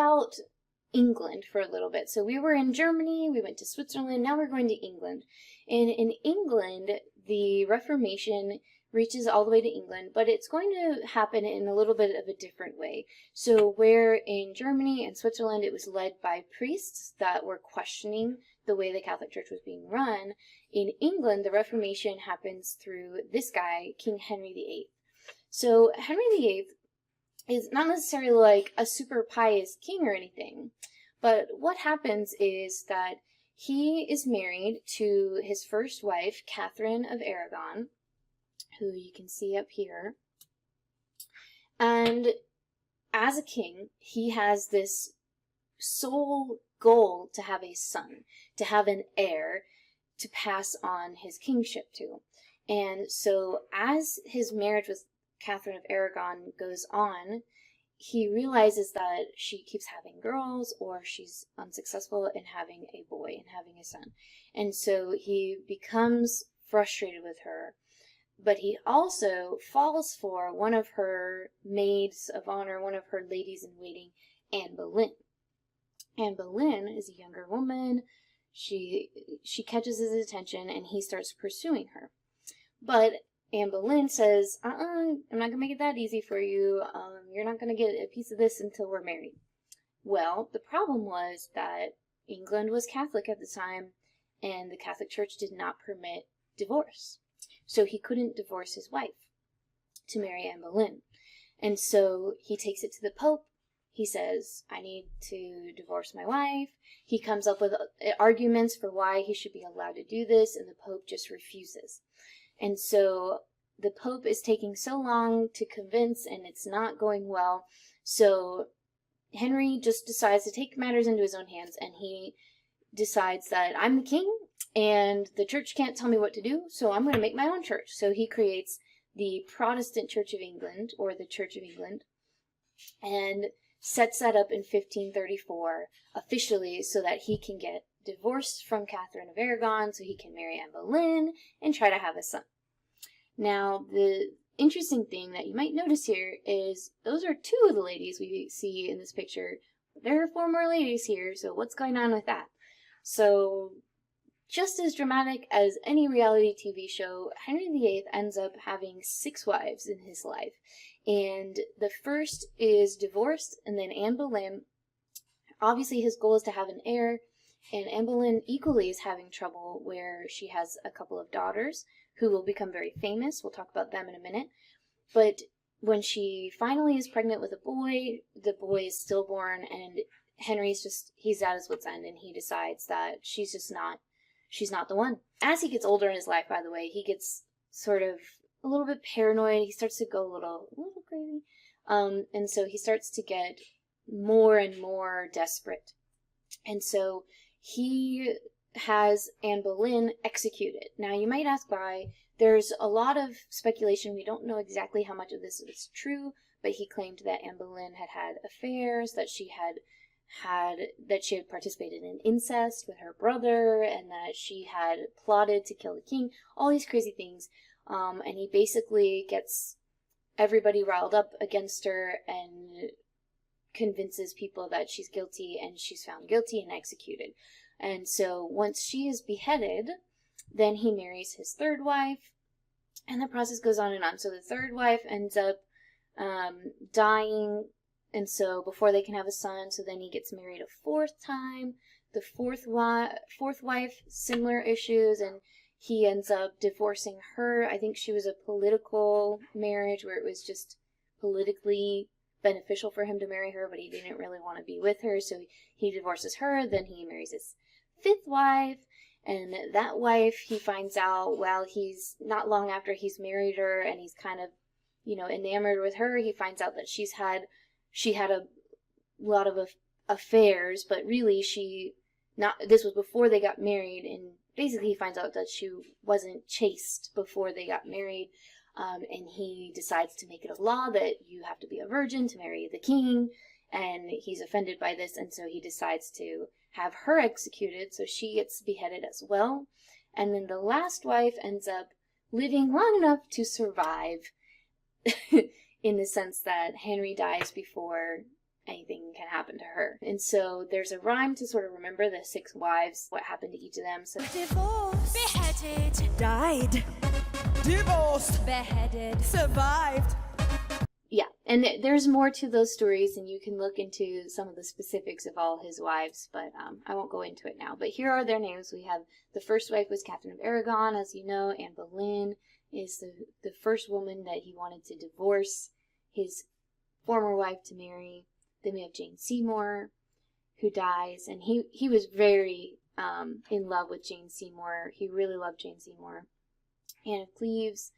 about England for a little bit. So we were in Germany, we went to Switzerland, now we're going to England. And in England, the Reformation reaches all the way to England, but it's going to happen in a little bit of a different way. So where in Germany and Switzerland it was led by priests that were questioning the way the Catholic Church was being run, in England the Reformation happens through this guy, King Henry VIII. So Henry VIII is not necessarily like a super pious king or anything, but what happens is that he is married to his first wife, Catherine of Aragon, who you can see up here. And as a king, he has this sole goal to have a son, to have an heir to pass on his kingship to. And so as his marriage with Catherine of Aragon goes on, he realizes that she keeps having girls, or she's unsuccessful in having a boy and having a son. And so he becomes frustrated with her. But he also falls for one of her maids of honor, one of her ladies-in-waiting, Anne Boleyn. Anne Boleyn is a younger woman. She catches his attention, and he starts pursuing her. But Anne Boleyn says, I'm not going to make it that easy for you. You're not going to get a piece of this until we're married. Well, the problem was that England was Catholic at the time, and the Catholic Church did not permit divorce. So he couldn't divorce his wife to marry Anne Boleyn. And so he takes it to the Pope. He says, I need to divorce my wife. He comes up with arguments for why he should be allowed to do this, and the Pope just refuses. And so the Pope is taking so long to convince, and it's not going well. So Henry just decides to take matters into his own hands, and he decides that I'm the king, and the church can't tell me what to do, so I'm going to make my own church. So he creates the Protestant Church of England, or the Church of England, and sets that up in 1534 officially so that he can get divorced from Catherine of Aragon, so he can marry Anne Boleyn and try to have a son. Now, the interesting thing that you might notice here is those are two of the ladies we see in this picture. There are four more ladies here, so what's going on with that? So, just as dramatic as any reality TV show, Henry VIII ends up having 6 wives in his life. And the first is divorced, and then Anne Boleyn. Obviously, his goal is to have an heir, and Anne Boleyn equally is having trouble where she has a couple of daughters who will become very famous. We'll talk about them in a minute. But when she finally is pregnant with a boy, the boy is stillborn, and he's at his wit's end, and he decides that she's not the one. As he gets older in his life, by the way, he gets sort of a little bit paranoid. He starts to go a little crazy. And so he starts to get more and more desperate. And so he has Anne Boleyn executed. Now, you might ask why. There's a lot of speculation. We don't know exactly how much of this is true, but he claimed that Anne Boleyn had affairs, that she had participated in incest with her brother, and that she had plotted to kill the king, all these crazy things. And he basically gets everybody riled up against her and convinces people that she's guilty, and she's found guilty and executed. And so once she is beheaded, then he marries his third wife, and the process goes on and on. So the third wife ends up dying, and so before they can have a son, so then he gets married a fourth time. The fourth wife, similar issues, and he ends up divorcing her. I think she was a political marriage where it was just politically beneficial for him to marry her, but he didn't really want to be with her, so he divorces her. Then he marries his fifth wife, and that wife, he finds out while he's not long after he's married her, and he's kind of, enamored with her. He finds out that she had a lot of affairs, but really this was before they got married, and basically he finds out that she wasn't chaste before they got married, and he decides to make it a law that you have to be a virgin to marry the king, and he's offended by this, and so he decides to have her executed, so she gets beheaded as well. And then the last wife ends up living long enough to survive in the sense that Henry dies before anything can happen to her. And so there's a rhyme to sort of remember the 6 wives, what happened to each of them. So Divorced, beheaded, died, divorced, beheaded, survived. yeah, and there's more to those stories, and you can look into some of the specifics of all his wives, but I won't go into it now. But here are their names. We have the first wife was Catherine of Aragon, as you know. Anne Boleyn is the first woman that he wanted to divorce his former wife to marry. Then we have Jane Seymour, who dies, and he was very in love with Jane Seymour. He really loved Jane Seymour. Anne of Cleves,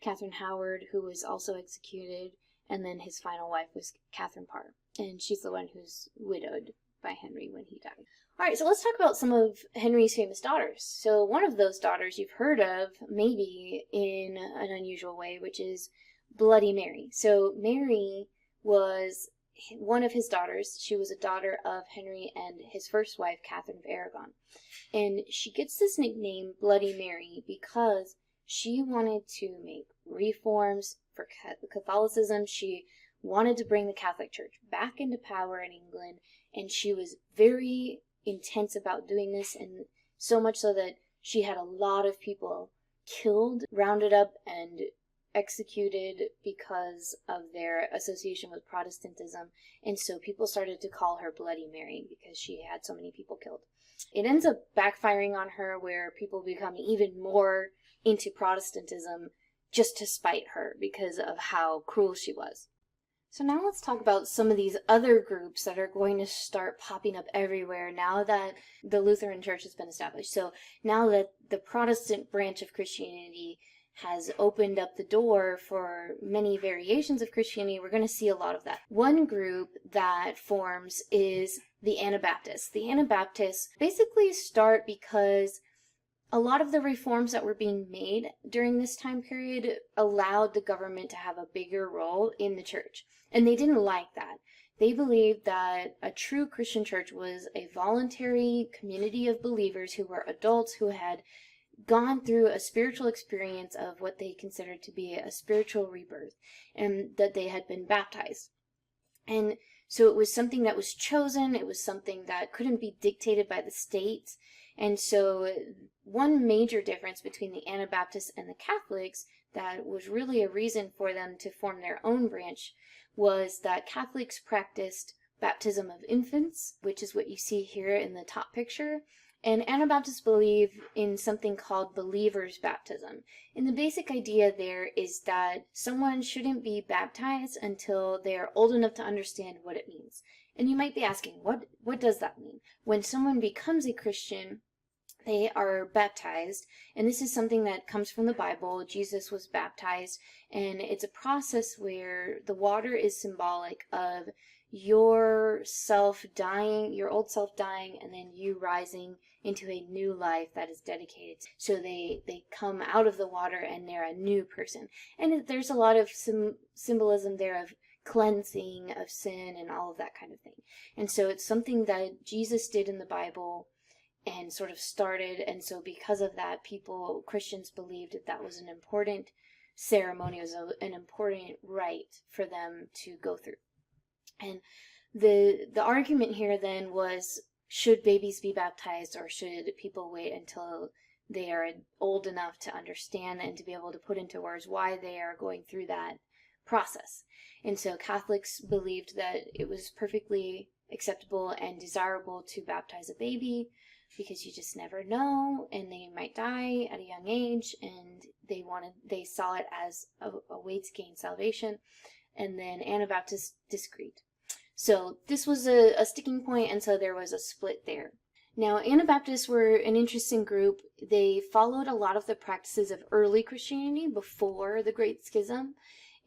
Catherine Howard, who was also executed, and then his final wife was Catherine Parr, and she's the one who's widowed by Henry when he died. All right, so let's talk about some of Henry's famous daughters. So one of those daughters you've heard of, maybe in an unusual way, which is Bloody Mary. So Mary was one of his daughters. She was a daughter of Henry and his first wife, Catherine of Aragon. And she gets this nickname, Bloody Mary, because she wanted to make reforms for Catholicism. She wanted to bring the Catholic Church back into power in England, and she was very intense about doing this, and so much so that she had a lot of people killed, rounded up, and executed because of their association with Protestantism. And so people started to call her Bloody Mary because she had so many people killed. It ends up backfiring on her, where people become even more into Protestantism just to spite her because of how cruel she was. So now let's talk about some of these other groups that are going to start popping up everywhere now that the Lutheran Church has been established. So now that the Protestant branch of Christianity has opened up the door for many variations of Christianity, we're going to see a lot of that. One group that forms is the Anabaptists. The Anabaptists basically start because a lot of the reforms that were being made during this time period allowed the government to have a bigger role in the church. And they didn't like that. They believed that a true Christian church was a voluntary community of believers who were adults who had gone through a spiritual experience of what they considered to be a spiritual rebirth, and that they had been baptized. And so it was something that was chosen. It was something that couldn't be dictated by the state. And so one major difference between the Anabaptists and the Catholics that was really a reason for them to form their own branch was that Catholics practiced baptism of infants, which is what you see here in the top picture. And Anabaptists believe in something called believer's baptism. And the basic idea there is that someone shouldn't be baptized until they are old enough to understand what it means. And you might be asking, what does that mean? When someone becomes a Christian, they are baptized, and this is something that comes from the Bible. Jesus was baptized, and it's a process where the water is symbolic of your self dying, your old self dying, and then you rising into a new life that is dedicated. So they come out of the water and they're a new person. And there's a lot of symbolism there of cleansing of sin and all of that kind of thing. And so it's something that Jesus did in the Bible and sort of started, and so because of that, Christians believed that that was an important ceremony, it was an important rite for them to go through. And the argument here then was, should babies be baptized, or should people wait until they are old enough to understand and to be able to put into words why they are going through that process? And so Catholics believed that it was perfectly acceptable and desirable to baptize a baby, because you just never know, and they might die at a young age, and they saw it as a way to gain salvation. And then Anabaptists disagreed. So this was a sticking point, and so there was a split there. Now, Anabaptists were an interesting group. They followed a lot of the practices of early Christianity before the Great Schism,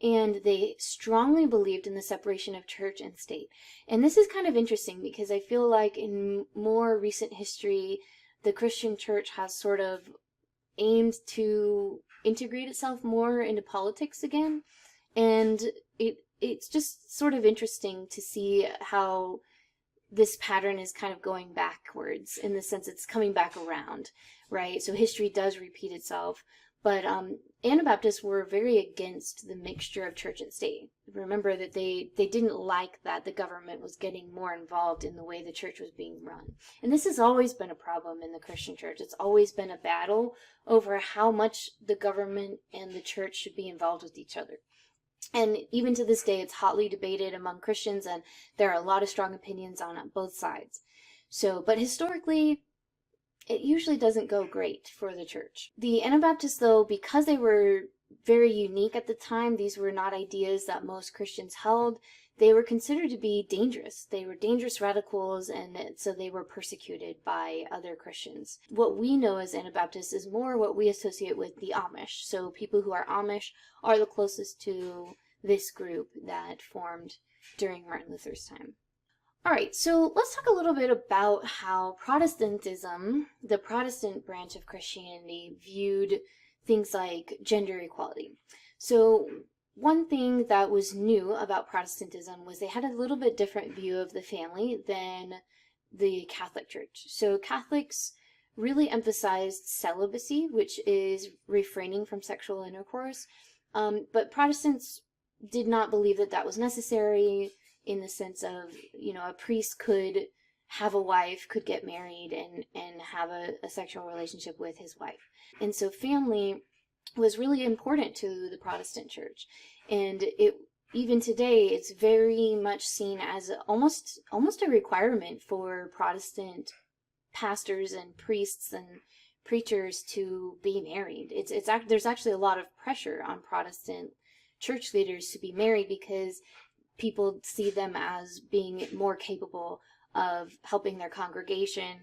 and they strongly believed in the separation of church and state. And this is kind of interesting because I feel like in more recent history, the Christian church has sort of aimed to integrate itself more into politics again. And it's just sort of interesting to see how this pattern is kind of going backwards, in the sense it's coming back around, right? So history does repeat itself. But Anabaptists were very against the mixture of church and state. Remember that they didn't like that the government was getting more involved in the way the church was being run. And this has always been a problem in the Christian church. It's always been a battle over how much the government and the church should be involved with each other. And even to this day, it's hotly debated among Christians, and there are a lot of strong opinions on both sides. So, but historically, it usually doesn't go great for the church. The Anabaptists, though, because they were very unique at the time, these were not ideas that most Christians held, they were considered to be dangerous. They were dangerous radicals, and so they were persecuted by other Christians. What we know as Anabaptists is more what we associate with the Amish. So people who are Amish are the closest to this group that formed during Martin Luther's time. All right, so let's talk a little bit about how Protestantism, the Protestant branch of Christianity, viewed things like gender equality. So one thing that was new about Protestantism was they had a little bit different view of the family than the Catholic Church. So Catholics really emphasized celibacy, which is refraining from sexual intercourse, but Protestants did not believe that that was necessary, in the sense of, a priest could have a wife, could get married, and have a sexual relationship with his wife. And so family was really important to the Protestant church. And even today, it's very much seen as almost a requirement for Protestant pastors and priests and preachers to be married. There's actually a lot of pressure on Protestant church leaders to be married, because people see them as being more capable of helping their congregation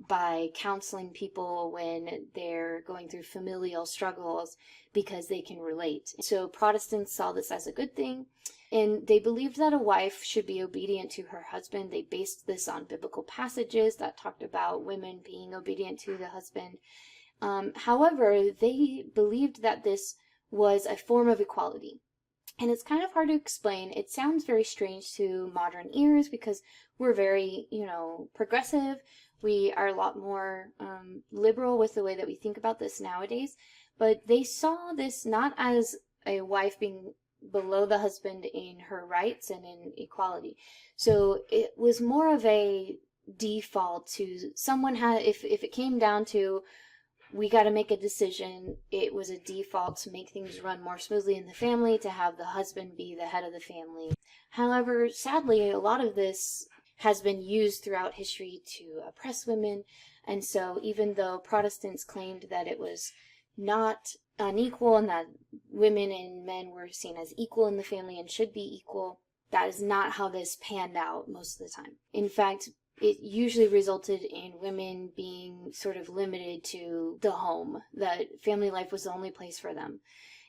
by counseling people when they're going through familial struggles, because they can relate. So Protestants saw this as a good thing, and they believed that a wife should be obedient to her husband. They based this on biblical passages that talked about women being obedient to the husband. However, they believed that this was a form of equality. And it's kind of hard to explain. It sounds very strange to modern ears because we're very, progressive. We are a lot more liberal with the way that we think about this nowadays. But they saw this not as a wife being below the husband in her rights and in equality. So it was more of a default to someone if it came down to, we got to make a decision, it was a default to make things run more smoothly in the family, to have the husband be the head of the family. However, sadly, a lot of this has been used throughout history to oppress women, and so even though Protestants claimed that it was not unequal and that women and men were seen as equal in the family and should be equal, that is not how this panned out most of the time. In fact, it usually resulted in women being sort of limited to the home, that family life was the only place for them.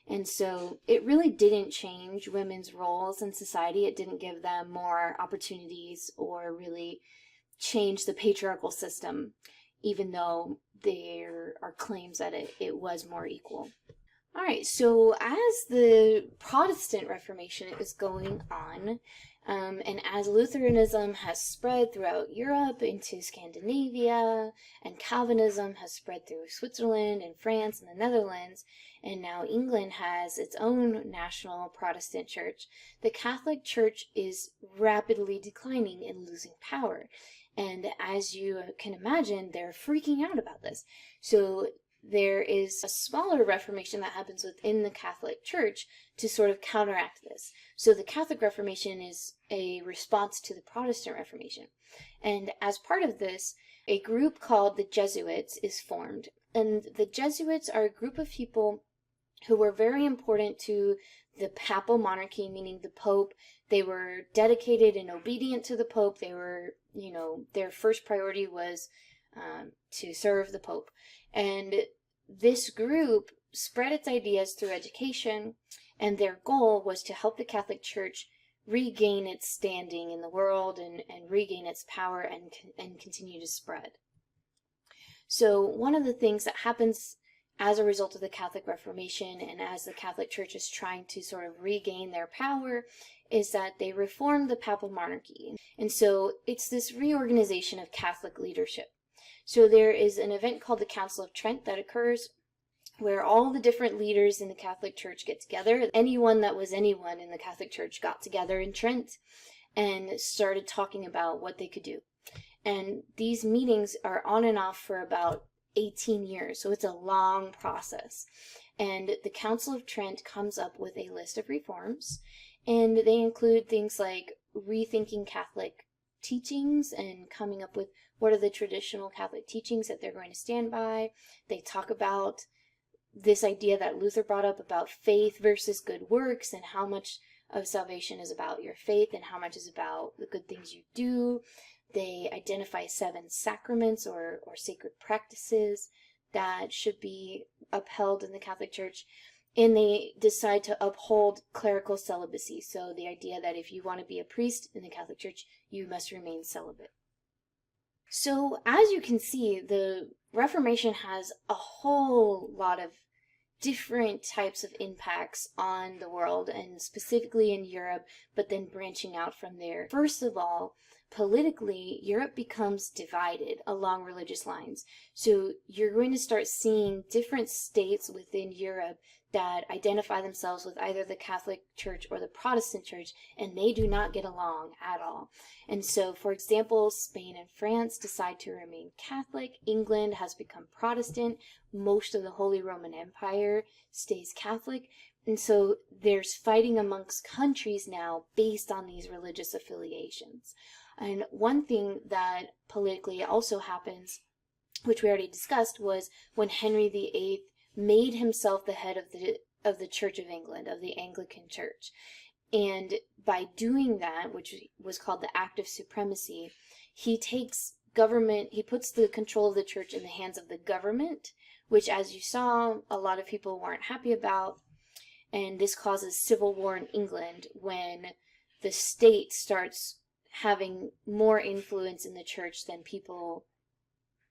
And so it really didn't change women's roles in society. It didn't give them more opportunities or really change the patriarchal system, even though there are claims that it was more equal. All right, so as the Protestant Reformation is going on, and as Lutheranism has spread throughout Europe into Scandinavia, and Calvinism has spread through Switzerland and France and the Netherlands, and now England has its own national Protestant church, the Catholic Church is rapidly declining and losing power. And as you can imagine, they're freaking out about this. So there is a smaller Reformation that happens within the Catholic Church to sort of counteract this. So the Catholic Reformation is a response to the Protestant Reformation. And as part of this, a group called the Jesuits is formed. And the Jesuits are a group of people who were very important to the papal monarchy, meaning the Pope. They were dedicated and obedient to the Pope. They were, their first priority was to serve the Pope. And this group spread its ideas through education, and their goal was to help the Catholic Church regain its standing in the world and regain its power and continue to spread. So one of the things that happens as a result of the Catholic Reformation and as the Catholic Church is trying to sort of regain their power is that they reform the papal monarchy. And so it's this reorganization of Catholic leadership. So there is an event called the Council of Trent that occurs, where all the different leaders in the Catholic Church get together. Anyone that was anyone in the Catholic Church got together in Trent and started talking about what they could do. And these meetings are on and off for about 18 years, so it's a long process. And the Council of Trent comes up with a list of reforms, and they include things like rethinking Catholic teachings and coming up with what are the traditional Catholic teachings that they're going to stand by. They talk about this idea that Luther brought up about faith versus good works, and how much of salvation is about your faith and how much is about the good things you do. They identify 7 sacraments or sacred practices that should be upheld in the Catholic Church. And they decide to uphold clerical celibacy. So the idea that if you want to be a priest in the Catholic Church, you must remain celibate. So as you can see, the Reformation has a whole lot of different types of impacts on the world, and specifically in Europe, but then branching out from there. First of all, politically, Europe becomes divided along religious lines. So you're going to start seeing different states within Europe that identify themselves with either the Catholic Church or the Protestant Church, and they do not get along at all. And so, for example, Spain and France decide to remain Catholic. England has become Protestant. Most of the Holy Roman Empire stays Catholic. And so there's fighting amongst countries now based on these religious affiliations. And one thing that politically also happens, which we already discussed, was when Henry VIII made himself the head of the Church of England, of the Anglican Church. And by doing that, which was called the Act of Supremacy, he takes government, he puts the control of the church in the hands of the government, which, as you saw, a lot of people weren't happy about. And this causes civil war in England when the state starts having more influence in the church than people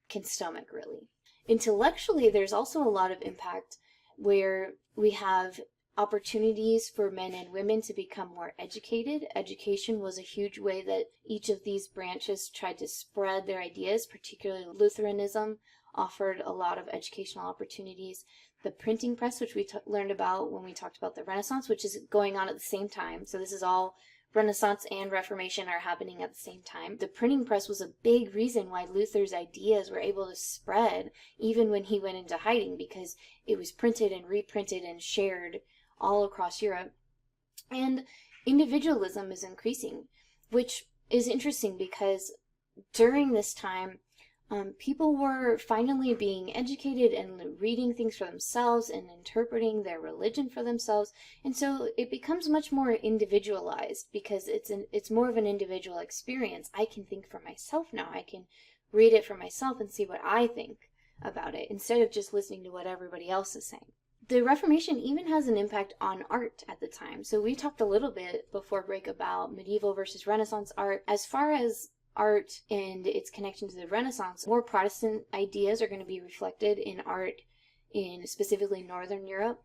can stomach, really. Intellectually, there's also a lot of impact where we have opportunities for men and women to become more educated. Education was a huge way that each of these branches tried to spread their ideas, particularly Lutheranism offered a lot of educational opportunities. The printing press, which we learned about when we talked about the Renaissance, which is going on at the same time. So this is all Renaissance and Reformation are happening at the same time. The printing press was a big reason why Luther's ideas were able to spread even when he went into hiding, because it was printed and reprinted and shared all across Europe. And individualism is increasing, which is interesting because during this time, people were finally being educated and reading things for themselves and interpreting their religion for themselves. And so it becomes much more individualized because it's more of an individual experience. I can think for myself now. I can read it for myself and see what I think about it instead of just listening to what everybody else is saying. The Reformation even has an impact on art at the time. So we talked a little bit before break about medieval versus Renaissance art. As far as art and its connection to the Renaissance, more Protestant ideas are going to be reflected in art in specifically Northern Europe.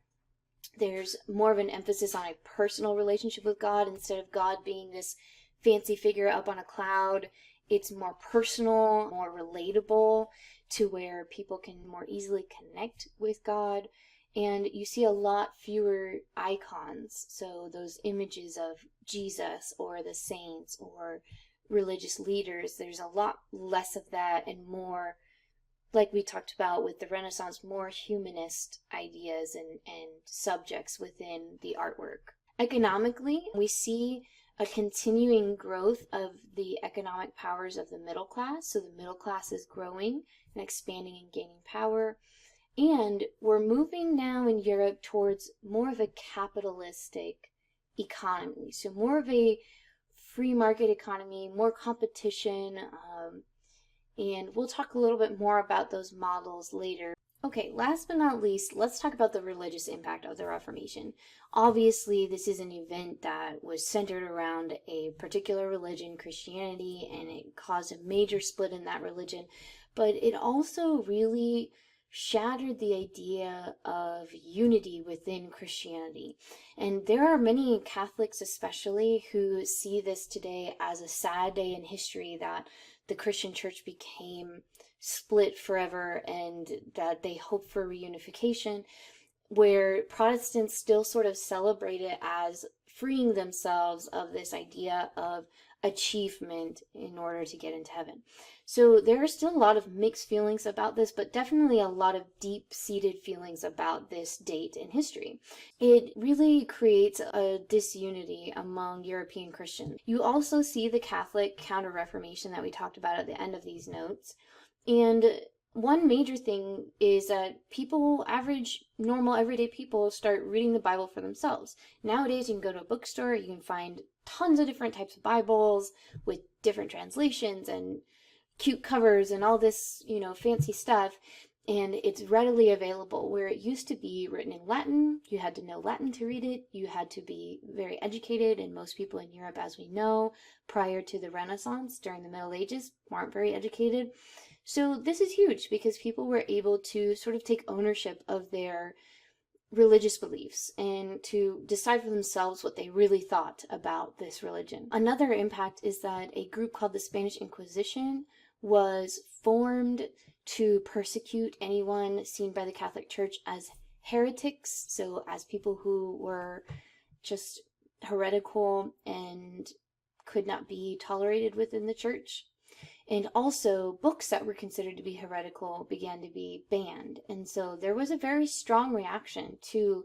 There's more of an emphasis on a personal relationship with God instead of God being this fancy figure up on a cloud. It's more personal, more relatable, to where people can more easily connect with God. And you see a lot fewer icons, so those images of Jesus or the saints or religious leaders, there's a lot less of that and more, like we talked about with the Renaissance, more humanist ideas and subjects within the artwork. Economically, we see a continuing growth of the economic powers of the middle class. So the middle class is growing and expanding and gaining power. And we're moving now in Europe towards more of a capitalistic economy. So more of a free market economy, more competition, and we'll talk a little bit more about those models later. Okay, last but not least, let's talk about the religious impact of the Reformation. Obviously, this is an event that was centered around a particular religion, Christianity, and it caused a major split in that religion, but it also really shattered the idea of unity within Christianity. And there are many Catholics especially who see this today as a sad day in history, that the Christian church became split forever and that they hoped for reunification, where Protestants still sort of celebrate it as freeing themselves of this idea of achievement in order to get into heaven. So there are still a lot of mixed feelings about this, but definitely a lot of deep-seated feelings about this date in history. It really creates a disunity among European Christians. You also see the Catholic Counter-Reformation that we talked about at the end of these notes. And one major thing is that people, average, normal, everyday people, start reading the Bible for themselves. Nowadays, you can go to a bookstore, you can find tons of different types of Bibles with different translations and cute covers and all this, fancy stuff, and it's readily available, where it used to be written in Latin. You had to know Latin to read it. You had to be very educated, and most people in Europe, as we know, prior to the Renaissance, during the Middle Ages, weren't very educated. So this is huge because people were able to sort of take ownership of their religious beliefs and to decide for themselves what they really thought about this religion. Another impact is that a group called the Spanish Inquisition was formed to persecute anyone seen by the Catholic Church as heretics, so as people who were just heretical and could not be tolerated within the church. And also, books that were considered to be heretical began to be banned. And so there was a very strong reaction to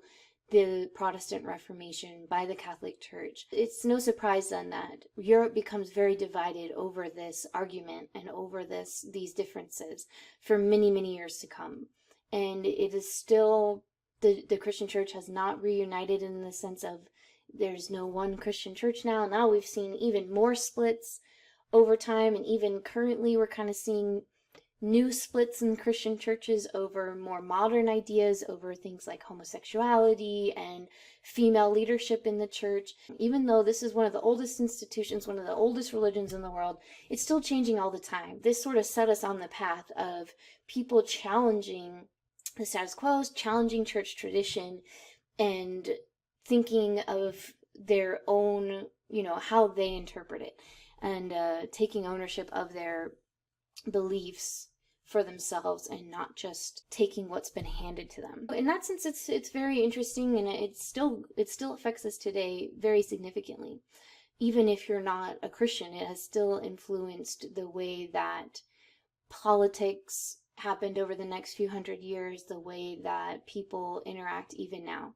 the Protestant Reformation by the Catholic Church. It's no surprise then that Europe becomes very divided over this argument and over these differences for many, many years to come. And it is still, the Christian Church has not reunited in the sense of there's no one Christian church now. Now we've seen even more splits over time, and even currently we're kind of seeing new splits in Christian churches over more modern ideas, over things like homosexuality and female leadership in the church. Even though this is one of the oldest institutions, one of the oldest religions in the world, it's still changing all the time. This sort of set us on the path of people challenging the status quo, challenging church tradition, and thinking of their own, how they interpret it, and taking ownership of their beliefs for themselves and not just taking what's been handed to them. In that sense, it's very interesting, and it still affects us today very significantly. Even if you're not a Christian, it has still influenced the way that politics happened over the next few hundred years, the way that people interact even now.